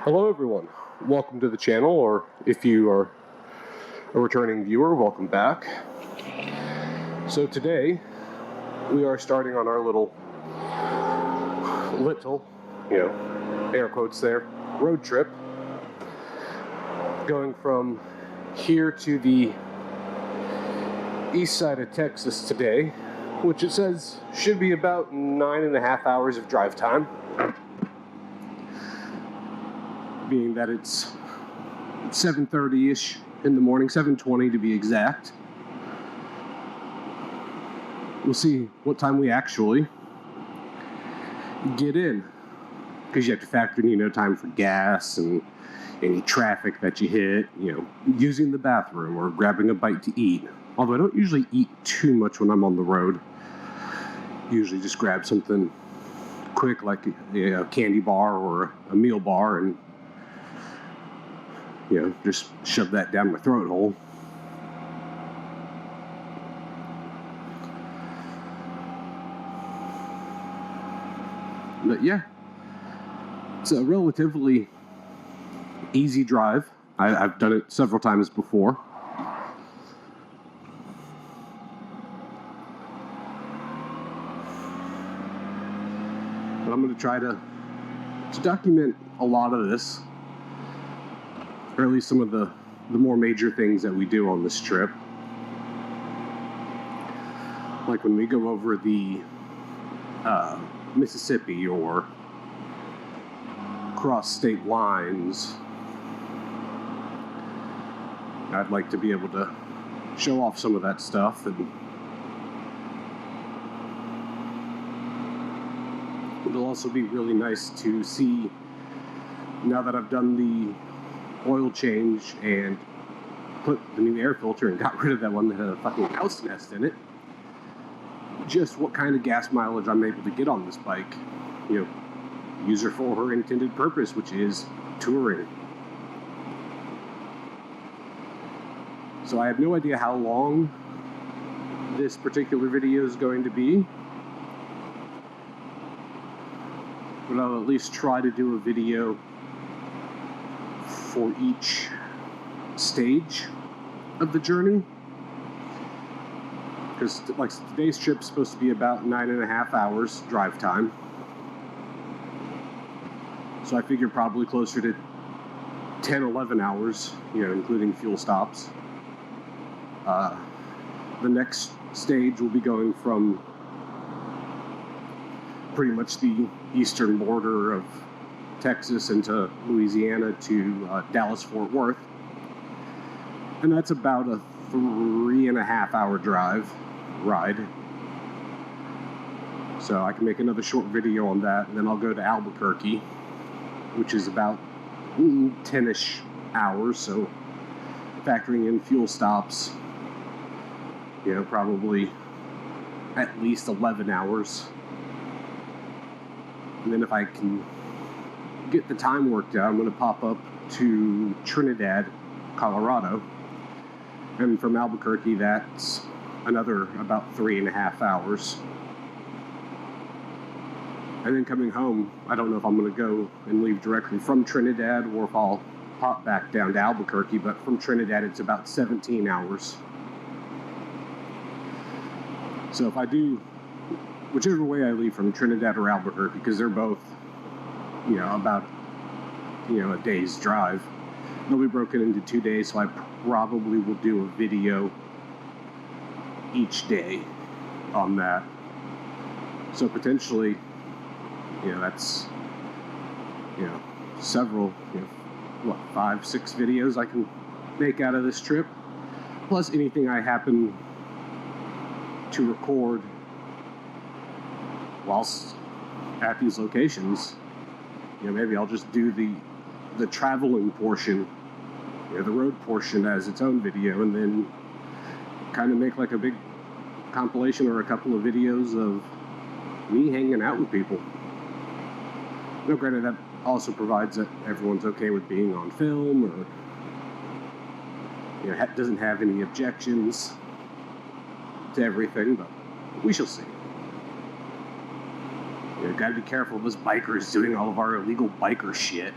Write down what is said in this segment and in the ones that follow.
Hello everyone, welcome to the channel, or if you are a returning viewer, welcome back. So today, we are starting on our little, air quotes there, road trip, going from here to the east side of Texas today, which it says should be about 9.5 hours of drive time. Being that it's 7:30-ish in the morning, 7:20 to be exact. We'll see what time we actually get in, because you have to factor in, time for gas and any traffic that you hit, using the bathroom or grabbing a bite to eat. Although I don't usually eat too much when I'm on the road. Usually just grab something quick like a candy bar or a meal bar and just shove that down my throat hole. But yeah, it's a relatively easy drive. I've done it several times before. But I'm going to try to document a lot of this, or at least some of the more major things that we do on this trip. Like when we go over the Mississippi or cross state lines, I'd like to be able to show off some of that stuff. And it'll also be really nice to see, now that I've done the oil change and put the new air filter and got rid of that one that had a fucking house nest in it, just what kind of gas mileage I'm able to get on this bike. Use her for her intended purpose, which is touring. So I have no idea how long this particular video is going to be, but I'll at least try to do a video for each stage of the journey, because like today's trip's supposed to be about 9.5 hours drive time, so I figure probably closer to 10-11 hours, including fuel stops. The next stage will be going from pretty much the eastern border of Texas into Louisiana to Dallas-Fort Worth, and that's about a 3.5 hour ride. So I can make another short video on that, and then I'll go to Albuquerque, which is about 10-ish hours. So factoring in fuel stops, probably at least 11 hours. And then if I can get the time worked out, I'm going to pop up to Trinidad, Colorado, and from Albuquerque that's another about 3.5 hours. And then coming home, I don't know if I'm going to go and leave directly from Trinidad or if I'll pop back down to Albuquerque, but from Trinidad it's about 17 hours. So if I do whichever way I leave from Trinidad or Albuquerque, because they're both about a day's drive, they'll be broken into 2 days, so I probably will do a video each day on that. So potentially, that's several, 5-6 videos I can make out of this trip, plus anything I happen to record whilst at these locations. Maybe I'll just do the traveling portion, the road portion, as its own video, and then kind of make like a big compilation or a couple of videos of me hanging out with people. Granted, that also provides that everyone's okay with being on film, or doesn't have any objections to everything, but we shall see. Gotta be careful of us bikers doing all of our illegal biker shit.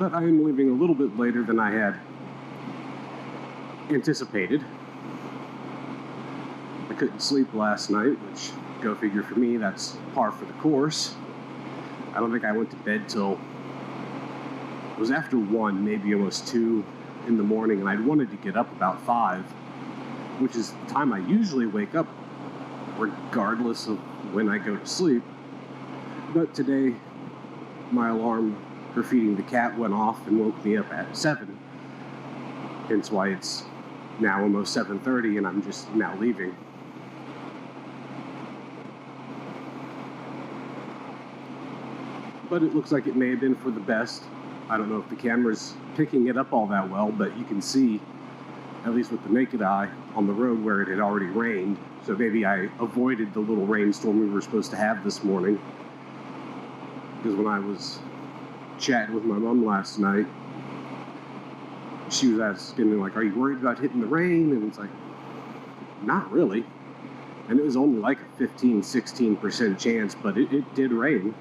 But I am leaving a little bit later than I had anticipated. I couldn't sleep last night, which, go figure for me, that's par for the course. I don't think I went to bed till it was after 1, maybe almost 2 in the morning, and I'd wanted to get up about 5, which is the time I usually wake up, regardless of when I go to sleep. But today, my alarm for feeding the cat went off and woke me up at 7, hence why it's now almost 7:30 and I'm just now leaving. But it looks like it may have been for the best. I don't know if the camera's picking it up all that well, but you can see, at least with the naked eye, on the road where it had already rained. So maybe I avoided the little rainstorm we were supposed to have this morning. Because when I was chatting with my mom last night, she was asking me, like, are you worried about hitting the rain? And it's like, not really. And it was only like a 15-16% chance, but it did rain.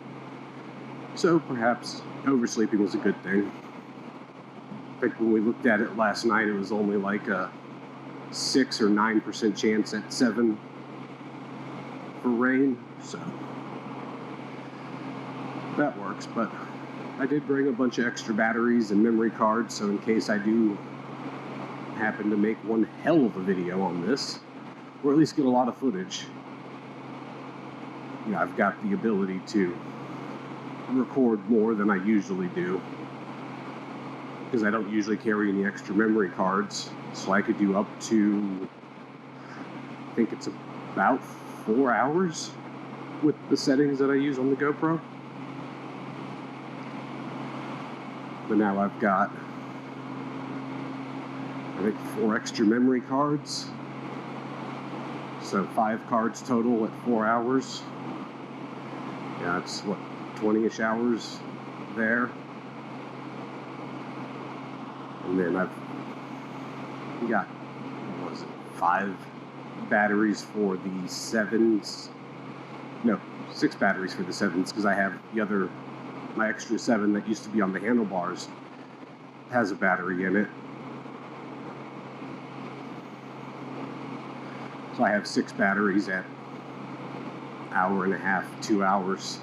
So perhaps oversleeping was a good thing. I think when we looked at it last night, it was only like a 6 or 9% chance at 7 for rain. So that works. But I did bring a bunch of extra batteries and memory cards, so in case I do happen to make one hell of a video on this, or at least get a lot of footage, you know, I've got the ability to record more than I usually do, because I don't usually carry any extra memory cards, so I could do up to, I think it's about 4 hours with the settings that I use on the GoPro. But now I've got, I think, 4 extra memory cards, so 5 cards total at 4 hours. Yeah, it's what, 20-ish hours there. And then I've got, what was it, 5 batteries for the 7s. No, 6 batteries for the 7s, because I have the other, my extra 7 that used to be on the handlebars has a battery in it. So I have 6 batteries at hour and a half, 2 hours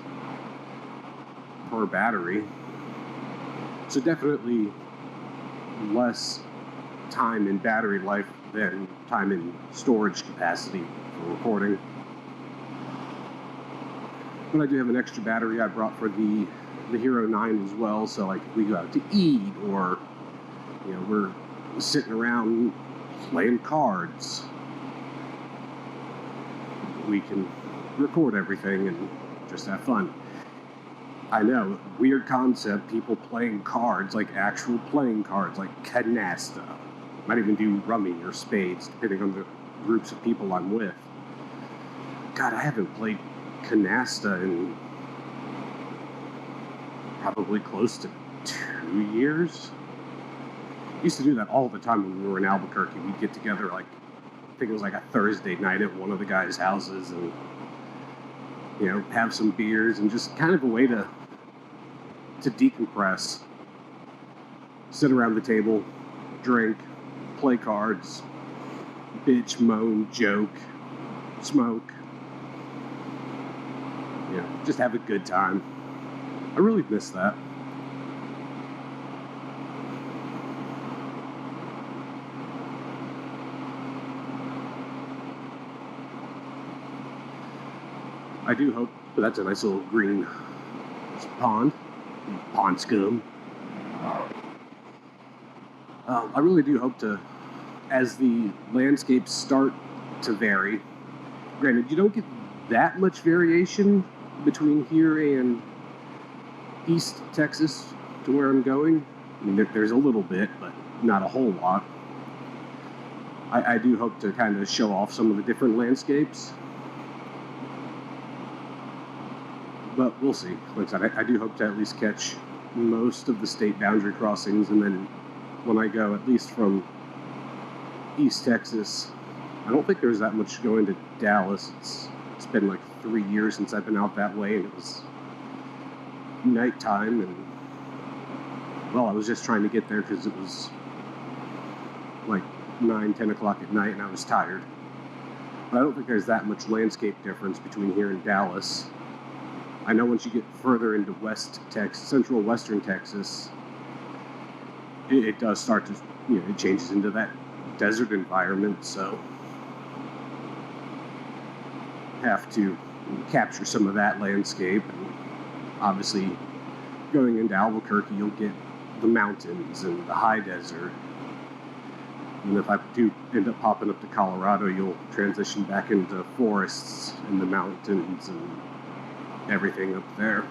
per battery. So definitely less time in battery life than time in storage capacity for recording. But I do have an extra battery I brought for the Hero 9 as well, so like if we go out to eat, or you know, we're sitting around playing cards, we can record everything and just have fun. I know, weird concept, people playing cards, like actual playing cards, like canasta. Might even do rummy or spades, depending on the groups of people I'm with. God, I haven't played canasta in probably close to 2 years. Used to do that all the time when we were in Albuquerque. We'd get together, like, I think it was like a Thursday night at one of the guys' houses, and you know, have some beers and just kind of a way to decompress. Sit around the table, drink, play cards, bitch, moan, joke, smoke. You know, just have a good time. I really miss that. I do hope, but that's a nice little green pond scum. I really do hope to, as the landscapes start to vary, granted, you don't get that much variation between here and East Texas to where I'm going. I mean, there's a little bit, but not a whole lot. I do hope to kind of show off some of the different landscapes. But we'll see. Like I said, I do hope to at least catch most of the state boundary crossings, and then when I go, at least from East Texas, I don't think there's that much going to Dallas. It's been like 3 years since I've been out that way, and it was nighttime, and Well, I was just trying to get there because it was like 9, 10 o'clock at night and I was tired. But I don't think there's that much landscape difference between here and Dallas. I know once you get further into West Texas, central western Texas, it does start to, it changes into that desert environment, so have to capture some of that landscape. And obviously, going into Albuquerque, you'll get the mountains and the high desert. And if I do end up popping up to Colorado, you'll transition back into forests and the mountains and everything up there.